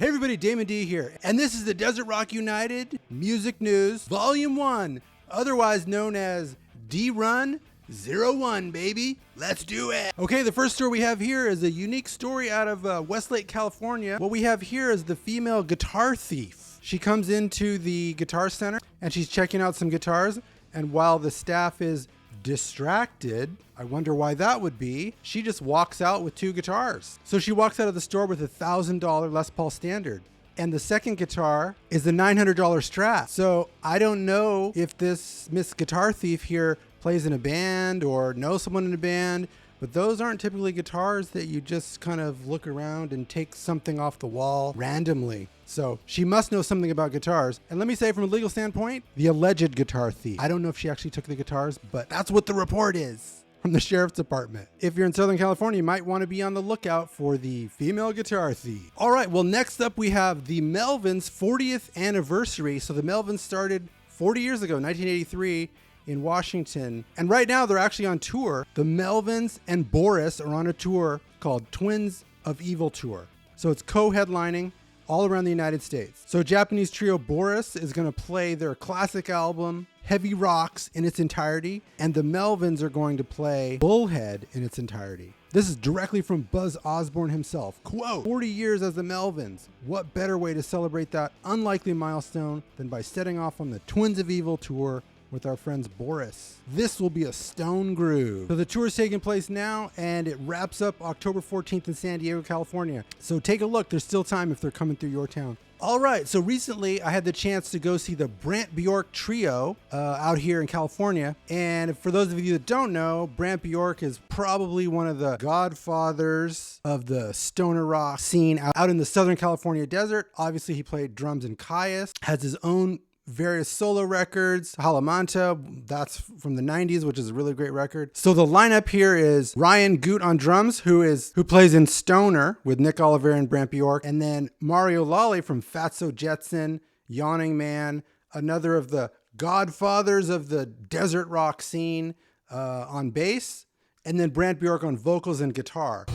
Hey everybody, Damon D here, and this is the Desert Rock United Music News Volume 1, otherwise known as D-Run 01, baby. Let's do it. Okay, the first story we have here is a unique story out of Westlake, California. What we have here is the female guitar thief. She comes into the Guitar Center and she's checking out some guitars, and while the staff is distracted, I wonder why that would be, she just walks out with 2 guitars. So she walks out of the store with a $1,000 Les Paul Standard. And the second guitar is the $900 Strat. So I don't know if this Miss Guitar Thief here plays in a band or knows someone in a band, but those aren't typically guitars that you just kind of look around and take something off the wall randomly. So she must know something about guitars. And let me say, from a legal standpoint, the alleged guitar thief. I don't know if she actually took the guitars, but that's what the report is from the sheriff's department. If you're in Southern California, you might want to be on the lookout for the female guitar thief. All right, well, next up we have the Melvins 40th anniversary. So the Melvins started 40 years ago, 1983. In Washington, and right now they're actually on tour. The Melvins and Boris are on a tour called Twins of Evil Tour. So it's co-headlining all around the United States. So Japanese trio Boris is going to play their classic album Heavy Rocks in its entirety, and the Melvins are going to play Bullhead in its entirety. This is directly from Buzz Osborne himself. Quote, 40 years as the Melvins. What better way to celebrate that unlikely milestone than by setting off on the Twins of Evil tour with our friends Boris. This will be a stone groove. So the tour is taking place now, and it wraps up October 14th in San Diego, California. So take a look. There's still time if they're coming through your town. All right, so recently I had the chance to go see the Brant Bjork trio out here in California. And for those of you that don't know, Brant Bjork is probably one of the godfathers of the stoner rock scene out in the Southern California desert. Obviously, he played drums in Caius, has his own various solo records. Halamanta, that's from the 90s, which is a really great record. So the lineup here is Ryan Goot on drums, who plays in Stoner with Nick Oliveri and Brant Bjork, and then Mario Lally from Fatso Jetson, Yawning Man, another of the godfathers of the desert rock scene on bass, and then Brant Bjork on vocals and guitar.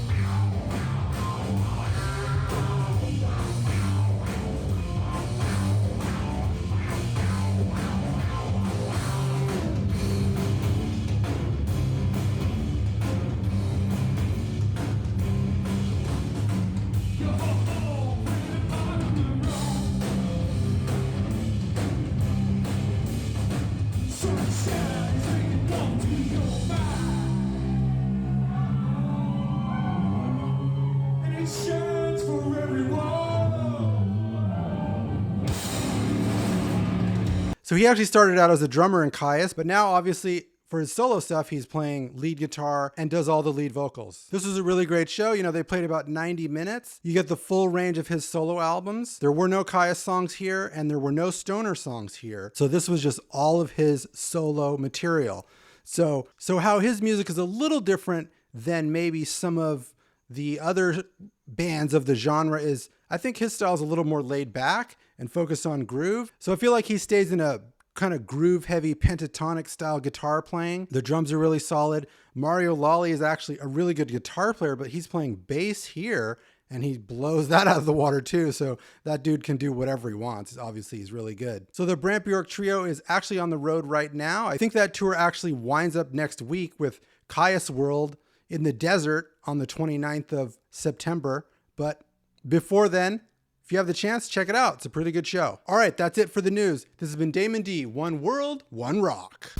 So he actually started out as a drummer in Caius, but now obviously for his solo stuff, he's playing lead guitar and does all the lead vocals. This was a really great show. You know, they played about 90 minutes. You get the full range of his solo albums. There were no Caius songs here, and there were no Stoner songs here. So this was just all of his solo material. So how his music is a little different than maybe some of the other bands of the genre is, I think his style is a little more laid back and focused on groove. So I feel like he stays in a kind of groove heavy pentatonic style guitar playing. The drums are really solid. Mario Lally is actually a really good guitar player, but he's playing bass here and he blows that out of the water too. So that dude can do whatever he wants. Obviously he's really good. So the Brant Bjork trio is actually on the road right now. I think that tour actually winds up next week with Caius World in the desert on the 29th of September. But before then, if you have the chance, check it out. It's a pretty good show. All right, that's it for the news. This has been Damon D. One World, One Rock.